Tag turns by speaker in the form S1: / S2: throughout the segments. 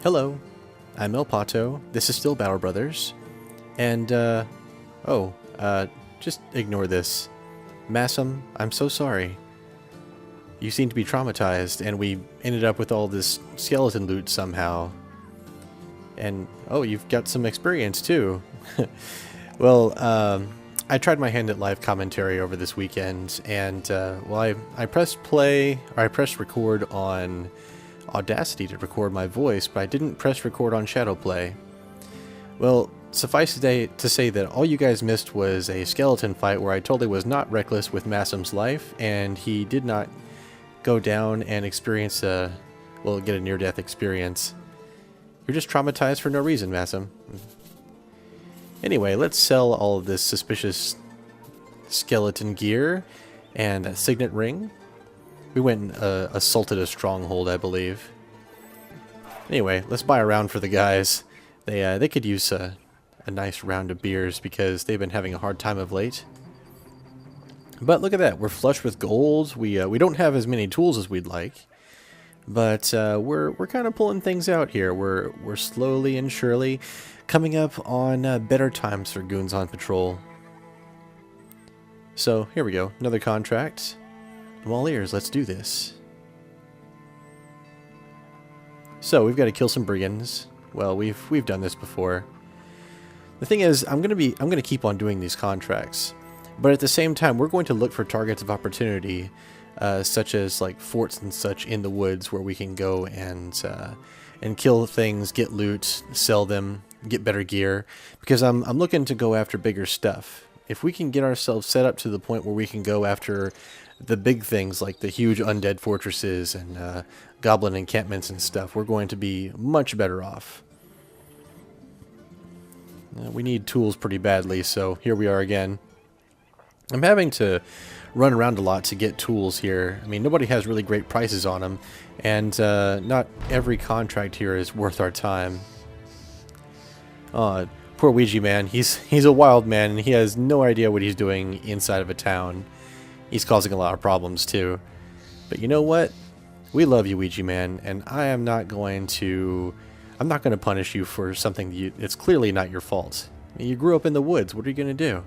S1: Hello, I'm El Pato, this is still Battle Brothers, and, just ignore this. Massam, I'm so sorry. You seem to be traumatized, and we ended up with all this skeleton loot somehow. And, oh, you've got some experience, too. Well, I tried my hand at live commentary over this weekend, and, I pressed play, or I pressed record on Audacity to record my voice, but I didn't press record on Shadowplay. Well, suffice to say that all you guys missed was a skeleton fight where I totally was not reckless with Massam's life, and he did not go down and experience get a near-death experience. You're just traumatized for no reason, Massam. Anyway, let's sell all of this suspicious skeleton gear and a signet ring. We went and assaulted a stronghold, I believe. Anyway, let's buy a round for the guys. They could use a nice round of beers because they've been having a hard time of late. But look at that, we're flush with gold. We don't have as many tools as we'd like, but we're kind of pulling things out here. We're slowly and surely coming up on better times for goons on patrol. So here we go, another contract. I'm all ears, let's do this. So we've got to kill some brigands. Well, we've done this before. The thing is, I'm gonna keep on doing these contracts, but at the same time, we're going to look for targets of opportunity, such as like forts and such in the woods where we can go and kill things, get loot, sell them, get better gear. Because I'm looking to go after bigger stuff. If we can get ourselves set up to the point where we can go after the big things like the huge undead fortresses and goblin encampments and stuff, we're going to be much better off. We need tools pretty badly, so here we are again. I'm having to run around a lot to get tools here. I mean, nobody has really great prices on them, and not every contract here is worth our time. Poor Ouija man, he's a wild man, and he has no idea what he's doing inside of a town. He's causing a lot of problems too. But you know what? We love you, Ouija man, and I'm not going to punish you for something it's clearly not your fault. I mean, you grew up in the woods. What are you going to do?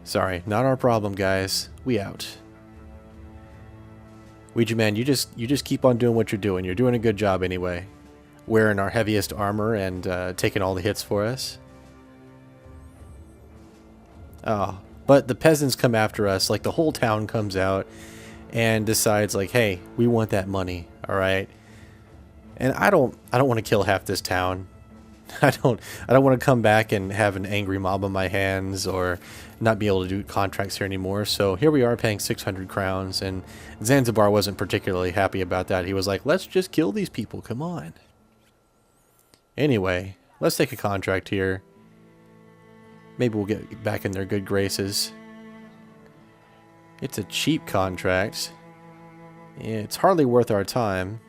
S1: Sorry, not our problem, guys. We out. Ouija man, you just keep on doing what you're doing. You're doing a good job anyway. Wearing our heaviest armor and taking all the hits for us. Oh, but the peasants come after us, like the whole town comes out and decides like, hey, we want that money, all right? And I don't want to kill half this town. I don't want to come back and have an angry mob on my hands or not be able to do contracts here anymore. So here we are paying 600 crowns, and Zanzibar wasn't particularly happy about that. He was like, let's just kill these people, come on. Anyway, let's take a contract here. Maybe we'll get back in their good graces. It's a cheap contract. It's hardly worth our time.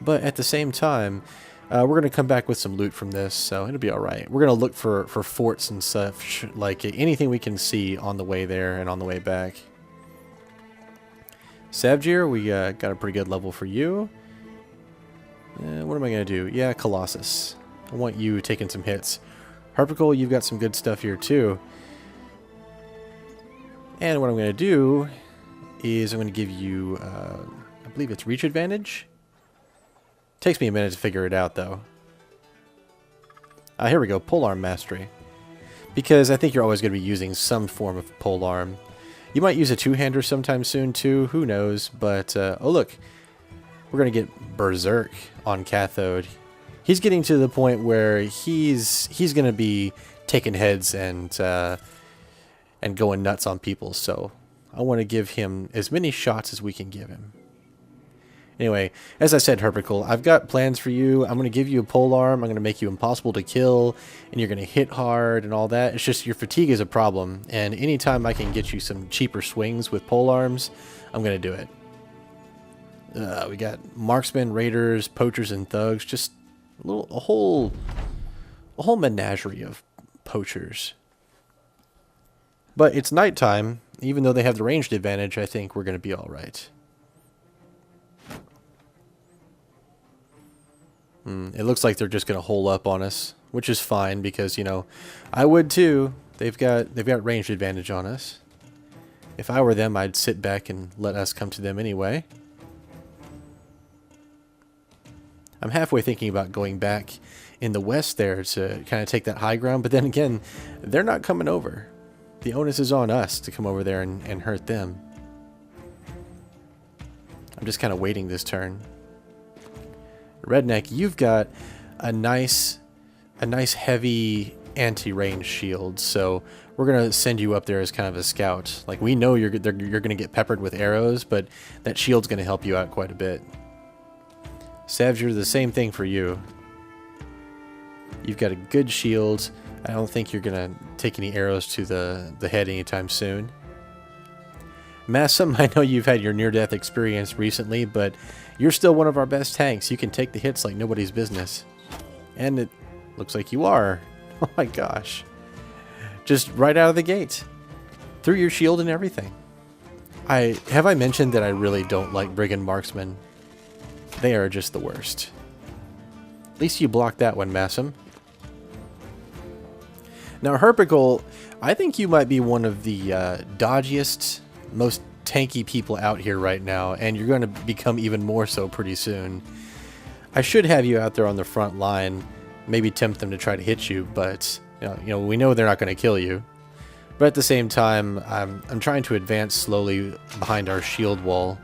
S1: But at the same time, we're going to come back with some loot from this, so it'll be alright. We're going to look for forts and stuff, like anything we can see on the way there and on the way back. Savgir, we got a pretty good level for you. What am I going to do? Yeah, Colossus. I want you taking some hits. Harpical, you've got some good stuff here too. And what I'm going to do is I'm going to give you, I believe it's reach advantage. Takes me a minute to figure it out though. Here we go, polearm mastery. Because I think you're always going to be using some form of polearm. You might use a two-hander sometime soon too, who knows. But, oh look, we're going to get Berserk on Cathode. He's getting to the point where he's going to be taking heads and going nuts on people. So I want to give him as many shots as we can give him. Anyway, as I said, Herpical, I've got plans for you. I'm going to give you a polearm. I'm going to make you impossible to kill, and you're going to hit hard and all that. It's just your fatigue is a problem, and anytime I can get you some cheaper swings with polearms, I'm going to do it. We got marksmen, raiders, poachers, and thugs. Just a whole menagerie of poachers. But it's nighttime, even though they have the ranged advantage, I think we're going to be all right. It looks like they're just going to hole up on us, which is fine because, you know, I would too. They've got ranged advantage on us. If I were them, I'd sit back and let us come to them anyway. I'm halfway thinking about going back in the west there to kind of take that high ground, but then again, they're not coming over. The onus is on us to come over there and hurt them. I'm just kind of waiting this turn. Redneck, you've got a nice heavy anti-range shield, so we're gonna send you up there as kind of a scout. Like, we know you're gonna get peppered with arrows, but that shield's gonna help you out quite a bit. Savger, the same thing for you. You've got a good shield. I don't think you're gonna take any arrows to the head anytime soon. Massam, I know you've had your near-death experience recently, but you're still one of our best tanks. You can take the hits like nobody's business. And it looks like you are. Oh my gosh. Just right out of the gate. Through your shield and everything. Have I mentioned that I really don't like Brigand Marksmen? They are just the worst. At least you blocked that one, Massam. Now, Herpical, I think you might be one of the dodgiest, most tanky people out here right now, and you're going to become even more so pretty soon. I should have you out there on the front line, maybe tempt them to try to hit you, but you know we know they're not going to kill you. But at the same time, I'm trying to advance slowly behind our shield wall.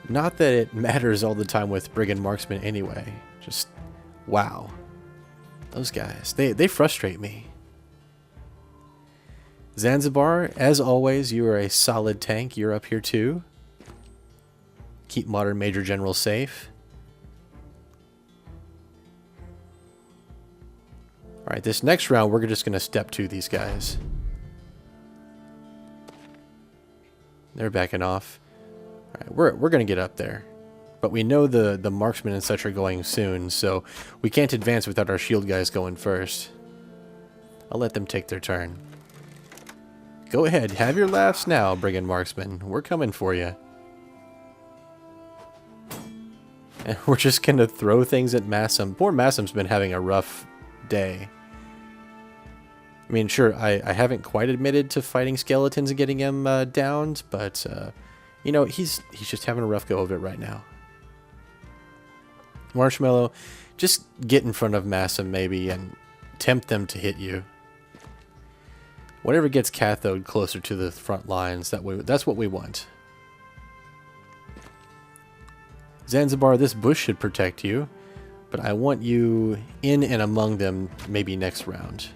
S1: Not that it matters all the time with Brigand Marksmen anyway. Just, wow. Those guys, they frustrate me. Zanzibar, as always, you are a solid tank. You're up here too. Keep modern Major General safe. Alright, this next round, we're just going to step to these guys. They're backing off. Alright, we're going to get up there. But we know the marksmen and such are going soon, so we can't advance without our shield guys going first. I'll let them take their turn. Go ahead, have your laughs now, Brigand Marksman. We're coming for you. And we're just going to throw things at Massam. Poor Massam's been having a rough day. I mean, sure, I haven't quite admitted to fighting skeletons and getting him downed, but, you know, he's just having a rough go of it right now. Marshmallow, just get in front of Massam maybe and tempt them to hit you. Whatever gets Cathode closer to the front lines, that's what we want. Zanzibar, this bush should protect you, but I want you in and among them maybe next round.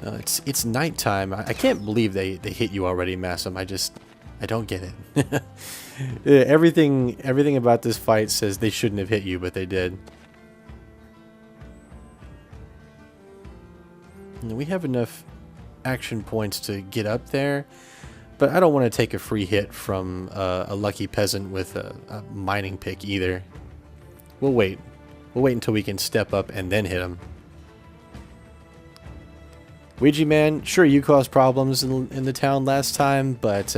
S1: It's nighttime. I can't believe they hit you already, Massam. I don't get it. Everything about this fight says they shouldn't have hit you, but they did. We have enough action points to get up there, but I don't want to take a free hit from a lucky peasant with a mining pick either. We'll wait. We'll wait until we can step up and then hit him. Ouija Man, sure, you caused problems in the town last time, but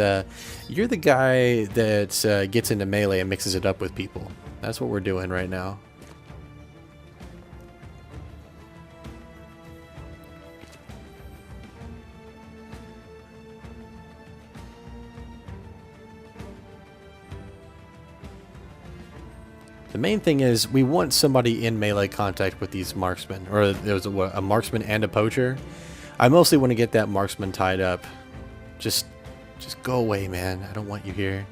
S1: you're the guy that gets into melee and mixes it up with people. That's what we're doing right now. The main thing is we want somebody in melee contact with these marksmen, or there's a marksman and a poacher. I mostly want to get that marksman tied up. Just go away, man. I don't want you here.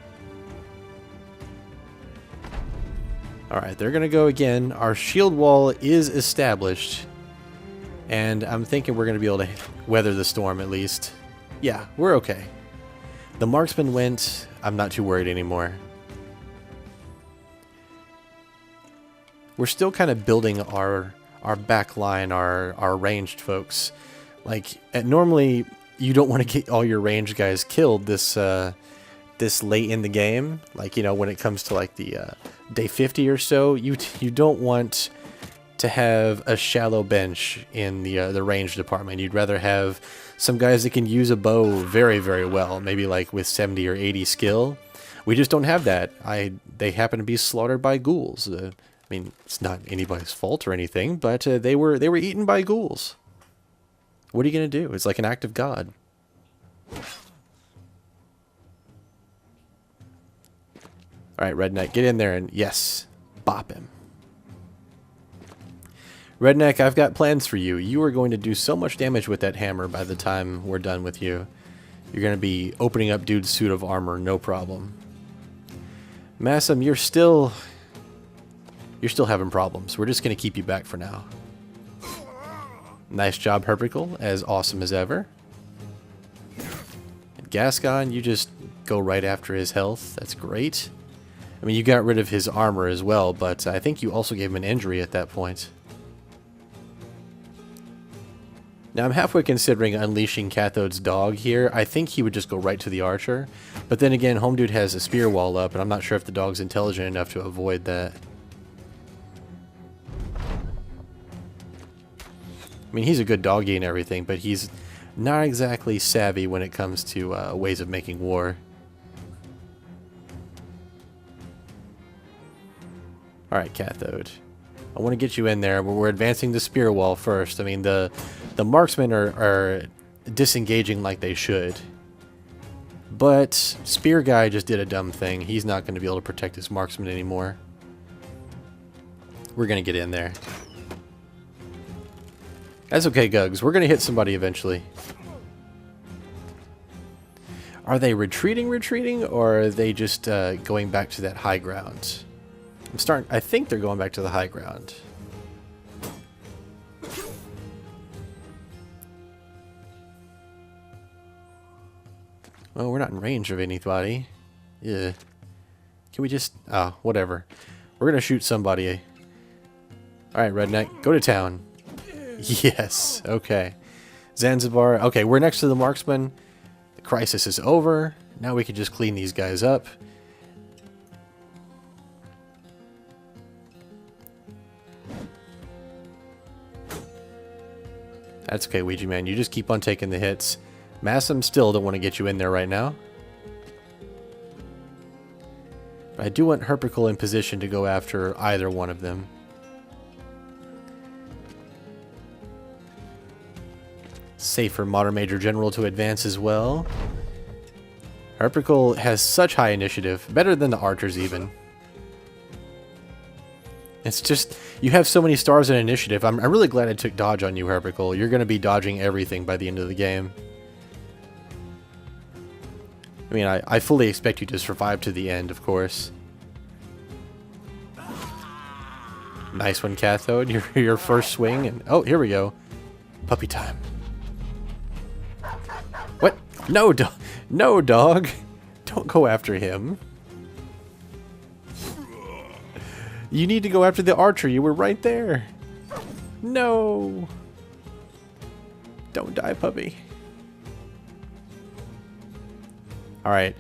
S1: Alright, they're going to go again. Our shield wall is established. And I'm thinking we're going to be able to weather the storm at least. Yeah, we're okay. The marksman went. I'm not too worried anymore. We're still kind of building our back line, our ranged folks. Like, normally you don't want to get all your ranged guys killed this late in the game. Like, you know, when it comes to like the day 50 or so, you don't want to have a shallow bench in the range department. You'd rather have some guys that can use a bow very, very well, maybe like with 70 or 80 skill. We just don't have that. They happen to be slaughtered by ghouls. I mean, it's not anybody's fault or anything, but they were eaten by ghouls. What are you gonna do? It's like an act of God. All right, Redneck, get in there and yes, bop him. Redneck, I've got plans for you. You are going to do so much damage with that hammer by the time we're done with you. You're going to be opening up dude's suit of armor, no problem. Massam, you're still having problems. We're just going to keep you back for now. Nice job, Herpicle, as awesome as ever. And Gascon, you just go right after his health. That's great. I mean, you got rid of his armor as well, but I think you also gave him an injury at that point. Now, I'm halfway considering unleashing Cathode's dog here. I think he would just go right to the archer. But then again, Home Dude has a spear wall up, and I'm not sure if the dog's intelligent enough to avoid that. I mean, he's a good doggy and everything, but he's not exactly savvy when it comes to ways of making war. Alright, Cathode. I want to get you in there, but we're advancing the spear wall first. I mean, the marksmen are disengaging like they should. But Spear Guy just did a dumb thing. He's not going to be able to protect his marksman anymore. We're going to get in there. That's okay, Gugs. We're going to hit somebody eventually. Are they retreating, or are they just going back to that high ground? I think they're going back to the high ground. Well, we're not in range of anybody. Yeah. Can we just... oh, whatever. We're going to shoot somebody. Alright, Redneck. Go to town. Yes. Okay. Zanzibar. Okay, we're next to the marksman. The crisis is over. Now we can just clean these guys up. That's okay, Ouija Man. You just keep on taking the hits. Massam still don't want to get you in there right now. But I do want Herpicle in position to go after either one of them. Safe for Modern Major General to advance as well. Herpicle has such high initiative. Better than the archers even. It's just, you have so many stars in initiative. I'm really glad I took dodge on you, Herpicle. You're going to be dodging everything by the end of the game. I mean, I fully expect you to survive to the end, of course. Nice one, Cathode. Your first swing. And oh, here we go. Puppy time. What? No, no, dog. Don't go after him. You need to go after the archer. You were right there. No. Don't die, puppy. Alright.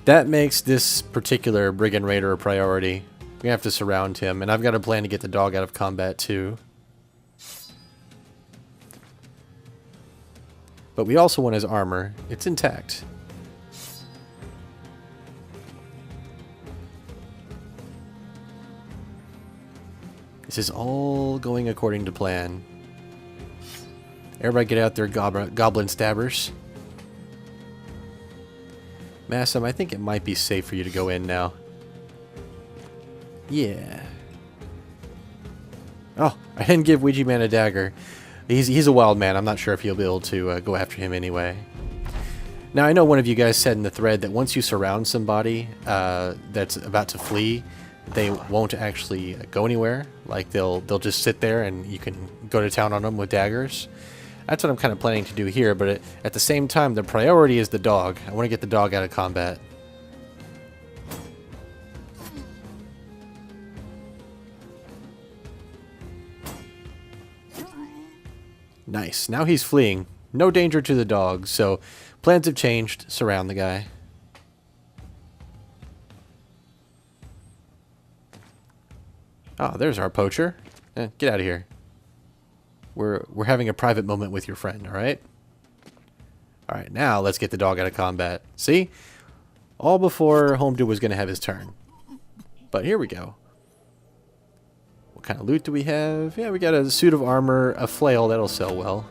S1: That makes this particular Brigand Raider a priority. We're going to have to surround him. And I've got a plan to get the dog out of combat, too. But we also want his armor. It's intact. This is all going according to plan. Everybody get out there, goblin stabbers. Massam, I think it might be safe for you to go in now. Yeah. Oh, I didn't give Ouija Man a dagger. He's a wild man. I'm not sure if you'll be able to go after him anyway. Now, I know one of you guys said in the thread that once you surround somebody that's about to flee, they won't actually go anywhere. Like, they'll just sit there and you can go to town on them with daggers. That's what I'm kind of planning to do here, but at the same time, the priority is the dog. I want to get the dog out of combat. Nice. Now he's fleeing. No danger to the dog, so plans have changed. Surround the guy. Oh, there's our poacher. Get out of here. We're having a private moment with your friend, alright? Alright, now let's get the dog out of combat. See? All before Home Dude was going to have his turn. But here we go. What kind of loot do we have? Yeah, we got a suit of armor, a flail, that'll sell well.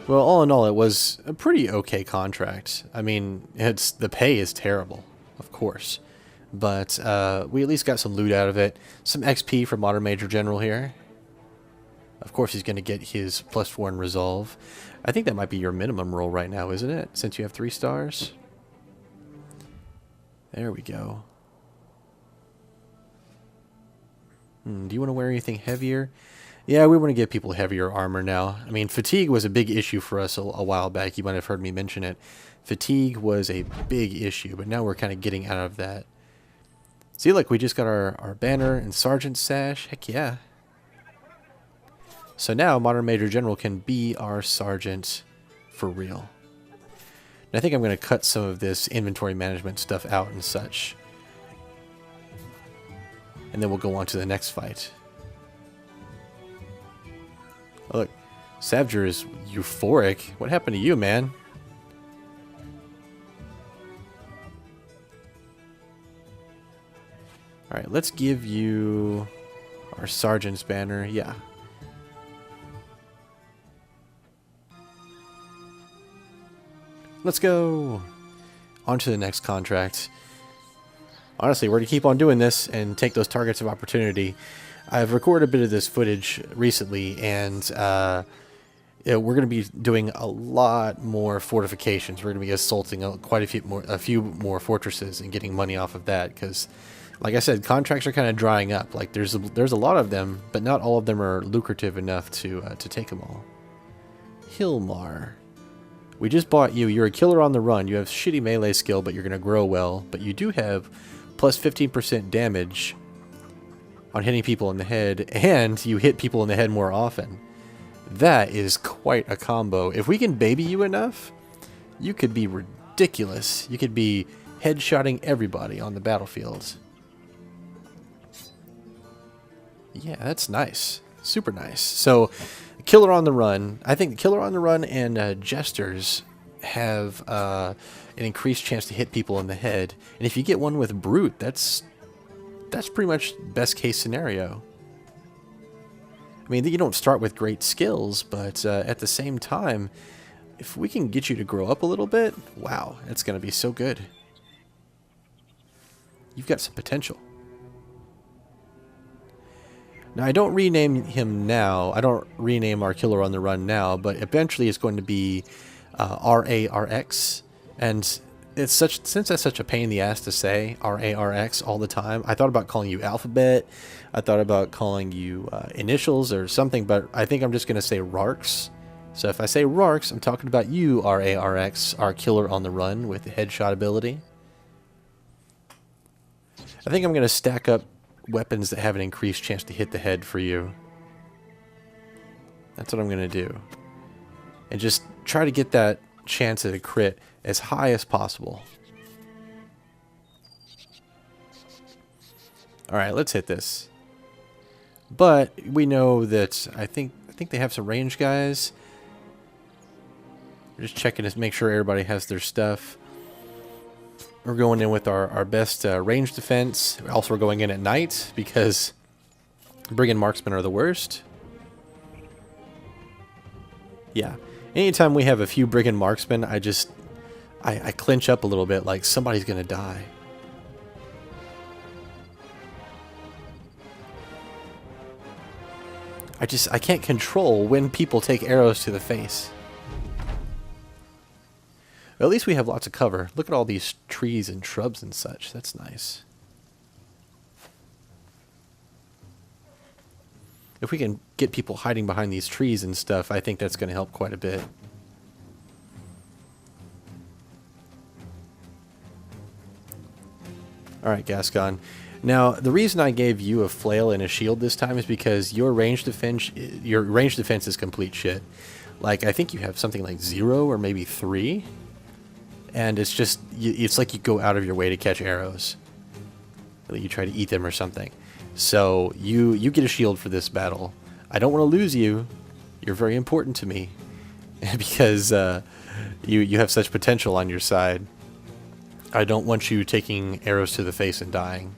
S1: Well, all in all, it was a pretty okay contract. I mean, the pay is terrible, of course. But we at least got some loot out of it. Some XP for Modern Major General here. Of course, he's going to get his +4 in Resolve. I think that might be your minimum roll right now, isn't it? Since you have 3 stars. There we go. Do you want to wear anything heavier? Yeah, we want to give people heavier armor now. I mean, fatigue was a big issue for us a while back. You might have heard me mention it. Fatigue was a big issue, but now we're kind of getting out of that. See, look, we just got our banner and sergeant sash. Heck yeah. So now Modern Major General can be our sergeant for real. And I think I'm going to cut some of this inventory management stuff out and such. And then we'll go on to the next fight. Oh, look, Savger is euphoric. What happened to you, man? Alright, let's give you our sergeant's banner. Yeah. Let's go! On to the next contract. Honestly, we're going to keep on doing this and take those targets of opportunity. I've recorded a bit of this footage recently, and we're going to be doing a lot more fortifications. We're going to be assaulting quite a few more fortresses and getting money off of that, because, like I said, contracts are kind of drying up. Like there's a lot of them, but not all of them are lucrative enough to take them all. Hilmar. We just bought you. You're a killer on the run. You have shitty melee skill, but you're going to grow well. But you do have plus 15% damage on hitting people in the head, and you hit people in the head more often. That is quite a combo. If we can baby you enough, you could be ridiculous. You could be headshotting everybody on the battlefield. Yeah, that's nice. Super nice. So, Killer on the Run. I think Killer on the Run and Jesters have an increased chance to hit people in the head. And if you get one with Brute, that's pretty much best case scenario. I mean, you don't start with great skills, but at the same time, if we can get you to grow up a little bit, wow, it's going to be so good. You've got some potential. Now, I don't rename him now. I don't rename our Killer on the Run now, but eventually it's going to be RARX. And since that's such a pain in the ass to say, RARX all the time, I thought about calling you Alphabet. I thought about calling you initials or something, but I think I'm just going to say RARX. So if I say RARX, I'm talking about you, RARX, our Killer on the Run with the headshot ability. I think I'm going to stack up weapons that have an increased chance to hit the head for you. That's what I'm going to do. And just try to get that chance at a crit as high as possible. Alright, let's hit this. But we know that I think they have some range guys. We're just checking to make sure everybody has their stuff. We're going in with our best range defense. Also, we're going in at night because brigand marksmen are the worst. Yeah. Anytime we have a few brigand marksmen, I clinch up a little bit, like somebody's going to die. I can't control when people take arrows to the face. At least we have lots of cover. Look at all these trees and shrubs and such. That's nice. If we can get people hiding behind these trees and stuff, I think that's going to help quite a bit. Alright, Gascon. Now, the reason I gave you a flail and a shield this time is because your range defense is complete shit. Like, I think you have something like 0 or maybe 3. And it's just, it's like you go out of your way to catch arrows. You try to eat them or something. So you get a shield for this battle. I don't want to lose you. You're very important to me because you have such potential on your side. I don't want you taking arrows to the face and dying.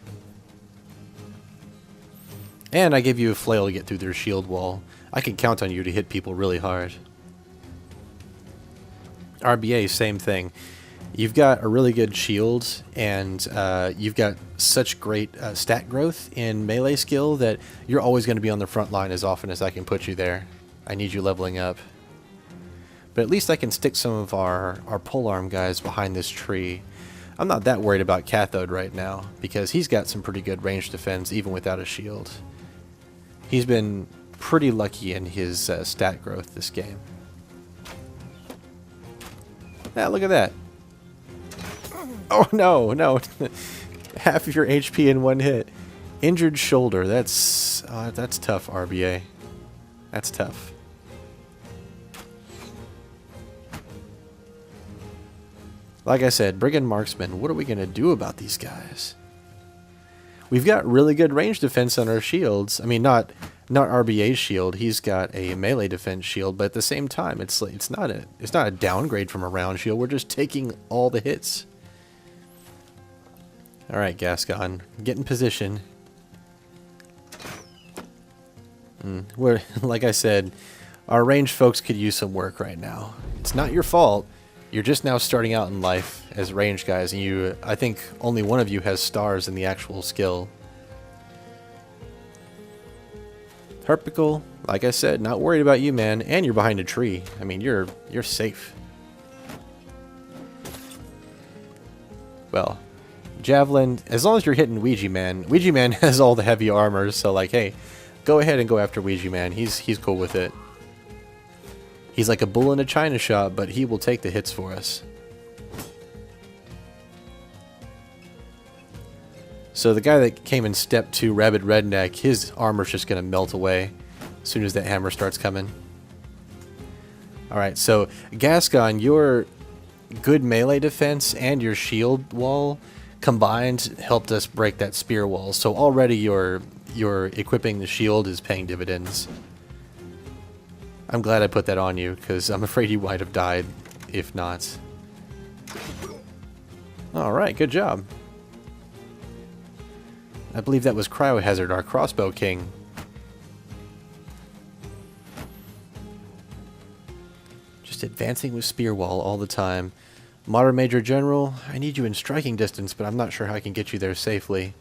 S1: And I gave you a flail to get through their shield wall. I can count on you to hit people really hard. RBA, same thing. You've got a really good shield, and you've got such great stat growth in melee skill that you're always going to be on the front line as often as I can put you there. I need you leveling up. But at least I can stick some of our polearm guys behind this tree. I'm not that worried about Cathode right now, because he's got some pretty good range defense even without a shield. He's been pretty lucky in his stat growth this game. Ah, look at that. Oh, no, no. Half of your HP in one hit. Injured shoulder. That's tough, RBA. That's tough. Like I said, Brigand Marksman, what are we going to do about these guys? We've got really good range defense on our shields. I mean, not RBA's shield. He's got a melee defense shield, but at the same time, it's not a downgrade from a round shield. We're just taking all the hits. All right, Gascon, get in position. Like I said, our range folks could use some work right now. It's not your fault. You're just now starting out in life as range guys, and I think only one of you has stars in the actual skill. Harpical, like I said, not worried about you, man, and you're behind a tree. I mean, you're safe. Well, Javelin, as long as you're hitting Ouija Man has all the heavy armor, so like, hey, go ahead and go after Ouija Man. He's cool with it. He's like a bull in a china shop, but he will take the hits for us. So the guy that came in step 2, Rabid Redneck, his armor's just going to melt away as soon as that hammer starts coming. Alright, so Gascon, your good melee defense and your shield wall combined helped us break that spear wall. So already your equipping the shield is paying dividends. I'm glad I put that on you, because I'm afraid you might have died if not. Alright, good job. I believe that was Cryohazard, our crossbow king. Just advancing with spear wall all the time. Modern Major General, I need you in striking distance, but I'm not sure how I can get you there safely.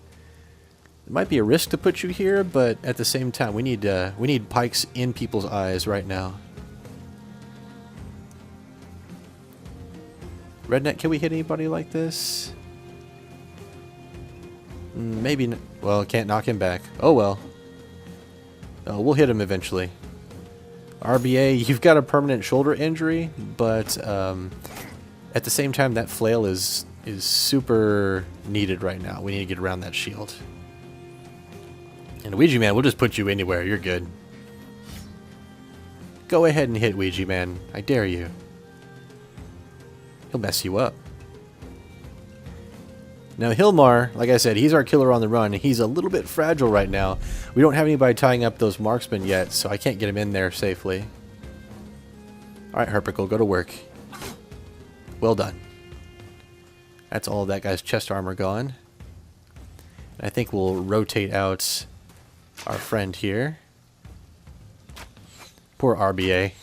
S1: It might be a risk to put you here, but at the same time, we need pikes in people's eyes right now. Redneck, can we hit anybody like this? Maybe. Well, can't knock him back. Oh well. Oh, we'll hit him eventually. RBA, you've got a permanent shoulder injury, but at the same time, that flail is super needed right now. We need to get around that shield. And Ouija Man, we'll just put you anywhere. You're good. Go ahead and hit Ouija Man. I dare you. He'll mess you up. Now Hilmar, like I said, he's our killer on the run. He's a little bit fragile right now. We don't have anybody tying up those marksmen yet, so I can't get him in there safely. Alright, Harpical, go to work. Well done. That's all of that guy's chest armor gone. I think we'll rotate out our friend here. Poor RBA.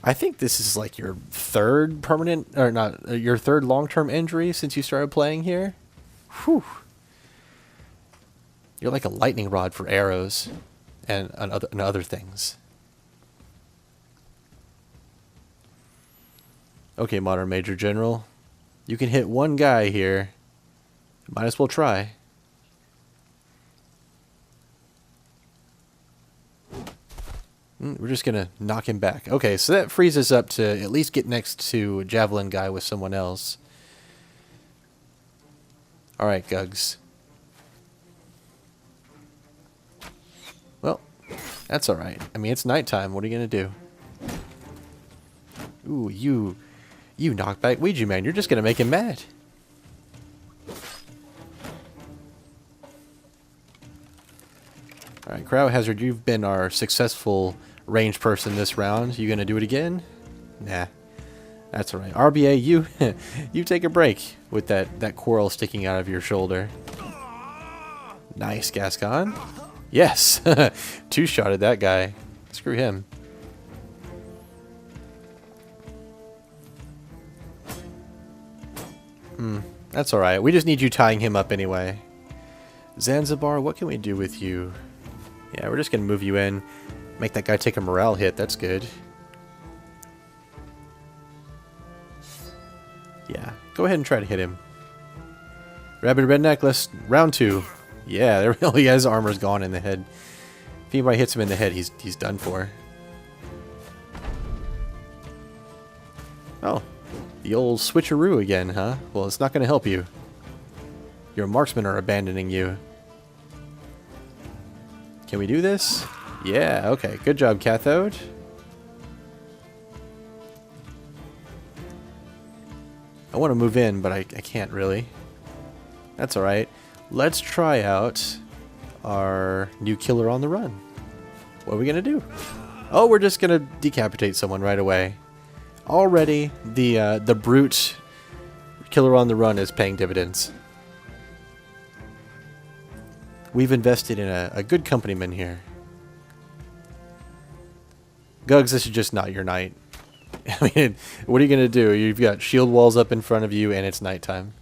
S1: I think this is like your third permanent, or not, your third long-term injury since you started playing here. Whew. You're like a lightning rod for arrows and other things. Okay, Modern Major General. You can hit one guy here. Might as well try. We're just going to knock him back. Okay, so that frees us up to at least get next to a Javelin guy with someone else. Alright, Gugs. Well, that's alright. I mean, it's nighttime. What are you going to do? Ooh, you knocked back Ouija Man. You're just going to make him mad. Alright, Cryohazard, you've been our successful range person this round. You gonna do it again? Nah. That's alright. RBA, you you take a break with that quarrel sticking out of your shoulder. Nice, Gascon. Yes! Two-shotted that guy. Screw him. That's alright. We just need you tying him up anyway. Zanzibar, what can we do with you? Yeah, we're just going to move you in. Make that guy take a morale hit. That's good. Yeah, go ahead and try to hit him. Rabid Red Necklace, round 2. Yeah, there really is. Armor's gone in the head. If anybody hits him in the head, he's done for. Oh, the old switcheroo again, huh? Well, it's not going to help you. Your marksmen are abandoning you. Can we do this? Yeah, okay. Good job, Cathode. I want to move in, but I can't really. That's alright. Let's try out our new killer on the run. What are we going to do? Oh, we're just going to decapitate someone right away. Already, the brute killer on the run is paying dividends. We've invested in a good companyman here. Gugs, this is just not your night. I mean, what are you going to do? You've got shield walls up in front of you and it's nighttime.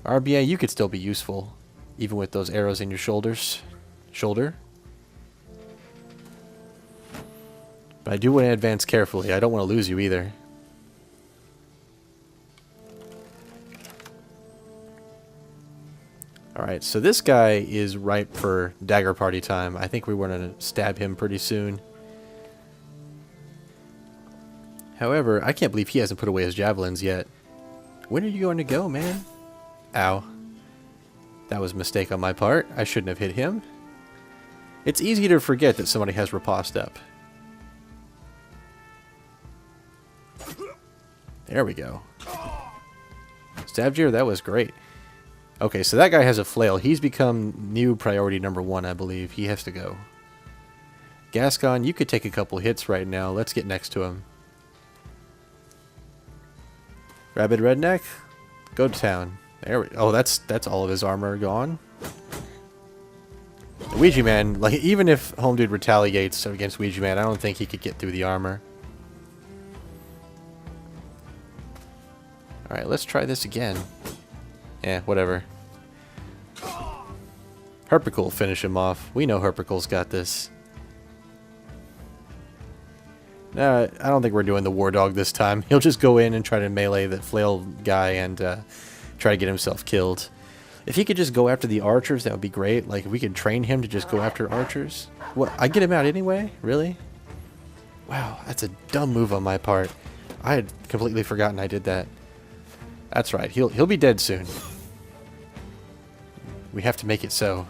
S1: RBA, you could still be useful, even with those arrows in your shoulders. Shoulder. But I do want to advance carefully. I don't want to lose you either. Alright, so this guy is ripe for dagger party time. I think we want to stab him pretty soon. However, I can't believe he hasn't put away his javelins yet. When are you going to go, man? Ow. That was a mistake on my part. I shouldn't have hit him. It's easy to forget that somebody has riposte up. There we go. Stavgir, that was great. Okay, so that guy has a flail. He's become new priority number 1, I believe. He has to go. Gascon, you could take a couple hits right now. Let's get next to him. Rabid Redneck, go to town. There we. Oh, that's all of his armor gone. The Ouija Man, like even if Home Dude retaliates against Ouija Man, I don't think he could get through the armor. All right, let's try this again. Yeah, whatever. Herpicle will finish him off. We know Herpicle's got this. I don't think we're doing the War Dog this time. He'll just go in and try to melee the flail guy and try to get himself killed. If he could just go after the archers, that would be great. Like, if we could train him to just go after archers. What? I get him out anyway? Really? Wow, that's a dumb move on my part. I had completely forgotten I did that. That's right. He'll be dead soon. We have to make it so.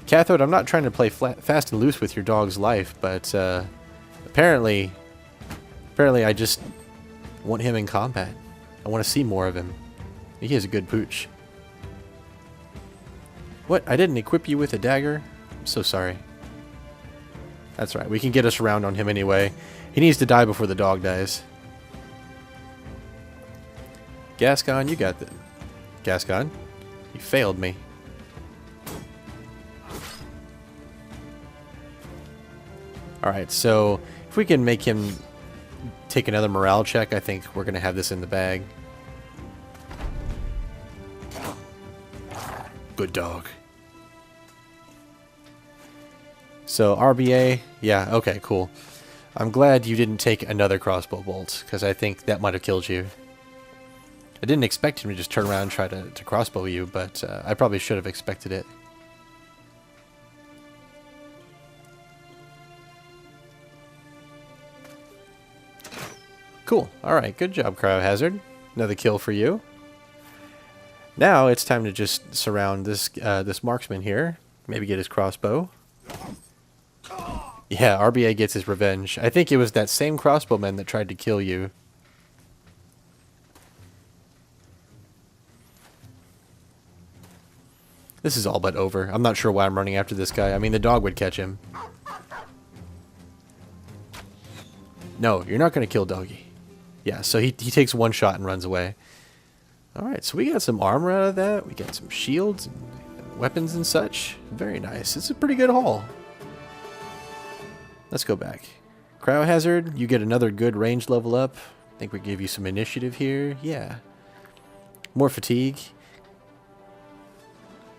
S1: Cathode, I'm not trying to play fast and loose with your dog's life, but apparently I just want him in combat. I want to see more of him. He is a good pooch. What? I didn't equip you with a dagger? I'm so sorry. That's right. We can get us around on him anyway. He needs to die before the dog dies. Gascon, you got the... Gascon, you failed me. Alright, so if we can make him take another morale check, I think we're going to have this in the bag. Good dog. So, RBA, yeah, okay, cool. I'm glad you didn't take another crossbow bolt, because I think that might have killed you. I didn't expect him to just turn around and try to crossbow you, but I probably should have expected it. Cool. Alright, good job, Cryohazard. Another kill for you. Now it's time to just surround this marksman here. Maybe get his crossbow. Yeah, RBA gets his revenge. I think it was that same crossbowman that tried to kill you. This is all but over. I'm not sure why I'm running after this guy. I mean, the dog would catch him. No, you're not going to kill Doggy. Yeah, so he takes one shot and runs away. Alright, so we got some armor out of that. We got some shields and weapons and such. Very nice. It's a pretty good haul. Let's go back. Cryohazard, you get another good range level up. I think we give you some initiative here. Yeah. More fatigue.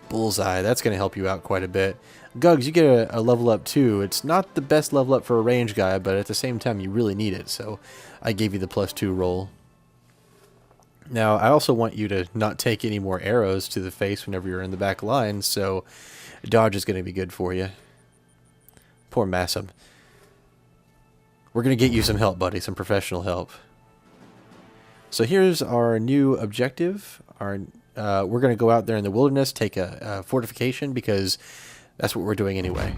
S1: Bullseye, that's going to help you out quite a bit. Gugs, you get a level up too. It's not the best level up for a range guy, but at the same time you really need it, so I gave you the +2 roll. Now, I also want you to not take any more arrows to the face whenever you're in the back line, so dodge is going to be good for you. Poor Massam. We're going to get you some help, buddy, some professional help. So here's our new objective. We're going to go out there in the wilderness, take a fortification, because that's what we're doing anyway.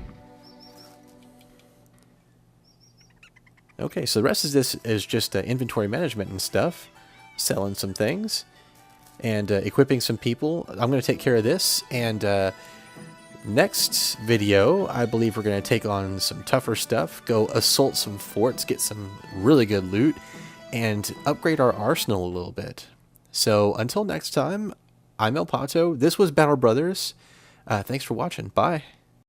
S1: Okay, so the rest of this is just inventory management and stuff. Selling some things. And equipping some people. I'm going to take care of this. And next video, I believe we're going to take on some tougher stuff. Go assault some forts, get some really good loot. And upgrade our arsenal a little bit. So until next time, I'm El Pato. This was Battle Brothers. Thanks for watching. Bye.